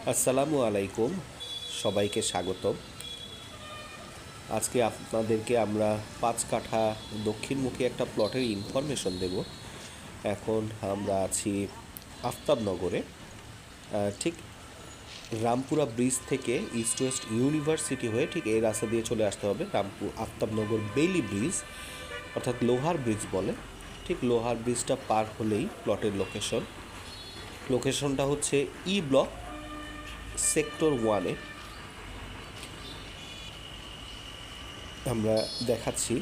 আসসালামু আলাইকুম, সবাইকে স্বাগতম। আজকে আপনাদেরকে আমরা 5 কাঠা দক্ষিণমুখী একটা প্লটের ইনফরমেশন দেব। এখন আমরা আছি আফতাবনগরে। ঠিক রামপুরা ব্রিজ থেকে ইস্ট ওয়েস্ট ইউনিভার্সিটি হয়ে ঠিক এই রাস্তা দিয়ে চলে আসতে হবে। আফতাবনগর বেইলি ব্রিজ, অর্থাৎ লোহার ব্রিজ বলে। ঠিক লোহার ব্রিজটা পার হলেই প্লটের লোকেশনটা হচ্ছে ই ব্লক সেক্টর 1-এ। আমরা দেখাচ্ছি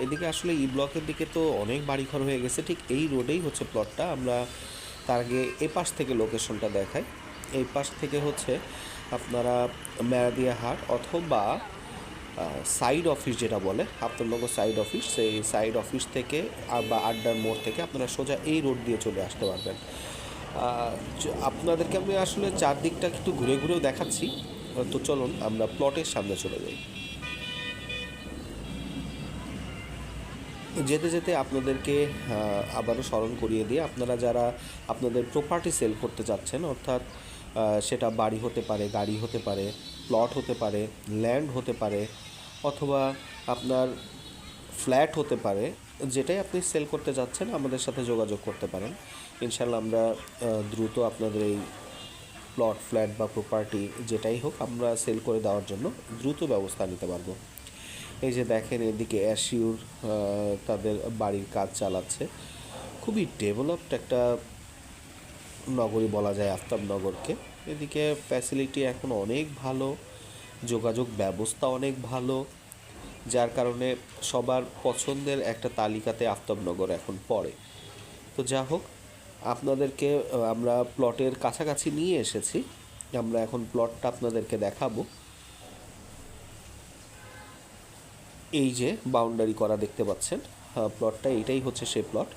এদিকে আসলে ই ব্লকের দিকে তো অনেক বাড়িঘর হয়ে গেছে। ঠিক এই রোডেই হচ্ছে প্লটটা। আমরা তার আগে এ পাশ থেকে লোকেশনটা দেখাই। এই পাশ থেকে হচ্ছে আপনারা মেরাদিয়া হাট অথবা সাইড অফিস যেটা বলে আপনার সাইড অফিস, সেই সাইড অফিস থেকে বা আড্ডার মোড় থেকে আপনারা সোজা এই রোড দিয়ে চলে আসতে পারবেন। আপনাদেরকে আমি আসলে চারদিকটা একটু ঘুরে ঘুরেও দেখাচ্ছি। তো চলুন আমরা প্লটের সামনে চলে যাই। যেতে যেতে আপনাদেরকে আবারও স্মরণ করিয়ে দিয়ে, আপনারা যারা আপনাদের প্রপার্টি সেল করতে চাচ্ছেন, অর্থাৎ সেটা বাড়ি হতে পারে, গাড়ি হতে পারে, প্লট হতে পারে, ল্যান্ড হতে পারে, অথবা আপনার ফ্ল্যাট হতে পারে, যেটাই আপনি সেল করতে চাচ্ছেন আমাদের সাথে যোগাযোগ করতে পারেন। ইনশাল্লাহ আমরা দ্রুত আপনাদের এই প্লট, ফ্ল্যাট বা প্রপার্টি যেটাই হোক আমরা সেল করে দেওয়ার জন্য দ্রুত ব্যবস্থা নিতে পারবো। এই যে দেখেন এদিকে অ্যাসিউর তাদের বাড়ির কাজ চালাচ্ছে। খুবই ডেভেলপড একটা নগরী বলা যায় আফতাবনগরকে। এদিকে ফ্যাসিলিটি এখন অনেক ভালো, যোগাযোগ ব্যবস্থা অনেক ভালো, যার কারণে সবার পছন্দের একটা তালিকাতে আফতাবনগর এখন পড়ে। তো যা হোক, আপনাদেরকে আমরা প্লটের কাছাকাছি নিয়ে এসেছি। আমরা এখন প্লটটা আপনাদেরকে দেখাবো। এই যে বাউন্ডারি করা দেখতে পাচ্ছেন প্লটটা, এইটাই হচ্ছে সেই প্লট,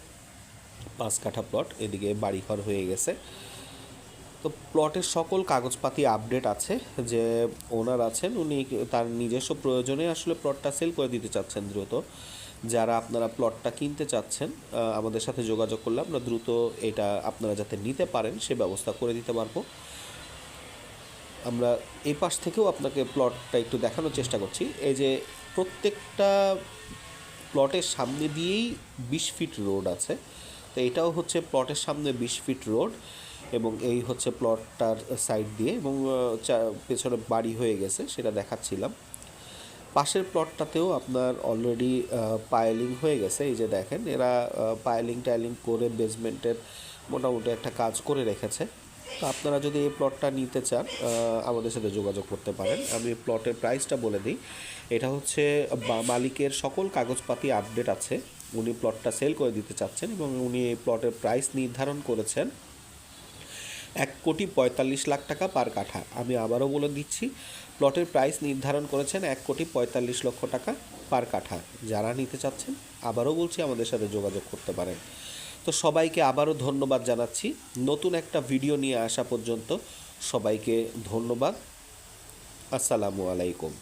5 কাঠা প্লট। এদিকে বাড়িঘর হয়ে গেছে। তো প্লটের সকল কাগজপাতি আপডেট আছে। যে ওনার আছেন, উনি তার নিজস্ব প্রয়োজনে আসলে প্লটটা সেল করে দিতে চাচ্ছেন দ্রুত। যারা আপনারা প্লটটা কিনতে চাচ্ছেন আমাদের সাথে যোগাযোগ করলে আমরা দ্রুত এটা আপনারা যাতে নিতে পারেন সে ব্যবস্থা করে দিতে পারবো। আমরা এই পাশ থেকেও আপনাকে প্লটটা একটু দেখানোর চেষ্টা করছি। এই যে প্রত্যেকটা প্লটের সামনে দিয়েই 20 ফিট রোড আছে। তো এটাও হচ্ছে প্লটের সামনে 20 ফিট রোড, এবং এই হচ্ছে প্লটটার সাইড দিয়ে, এবং পেছনে বাড়ি হয়ে গেছে সেটা দেখাচ্ছিলাম। পাশের প্লটটাতেও আপনার অলরেডি পাইলিং হয়ে গেছে। এই যে দেখেন এরা পাইলিং টাইলিং করে বেসমেন্টের মোটামুটি একটা কাজ করে রেখেছে। তো আপনারা যদি এই প্লটটা নিতে চান আমাদের সাথে যোগাযোগ করতে পারেন। আমি প্লটের প্রাইসটা বলে দিই। এটা হচ্ছে মালিকের সকল কাগজপাতি আপডেট আছে, উনি প্লটটা সেল করে দিতে চাচ্ছেন, এবং উনি এই প্লটের প্রাইস নির্ধারণ করেছেন 1,45,00,000 টাকা পার কাঠা। আমি আবারও বলে দিচ্ছি, প্লটের প্রাইস নির্ধারণ করেছেন 1,45,00,000 টাকা পার কাঠা। যারা নিতে চাচ্ছেন আবারও বলছি আমাদের সাথে যোগাযোগ করতে পারেন। তো সবাইকে আবারও ধন্যবাদ জানাচ্ছি। নতুন একটা ভিডিও নিয়ে আসা পর্যন্ত সবাইকে ধন্যবাদ। আসসালামু আলাইকুম।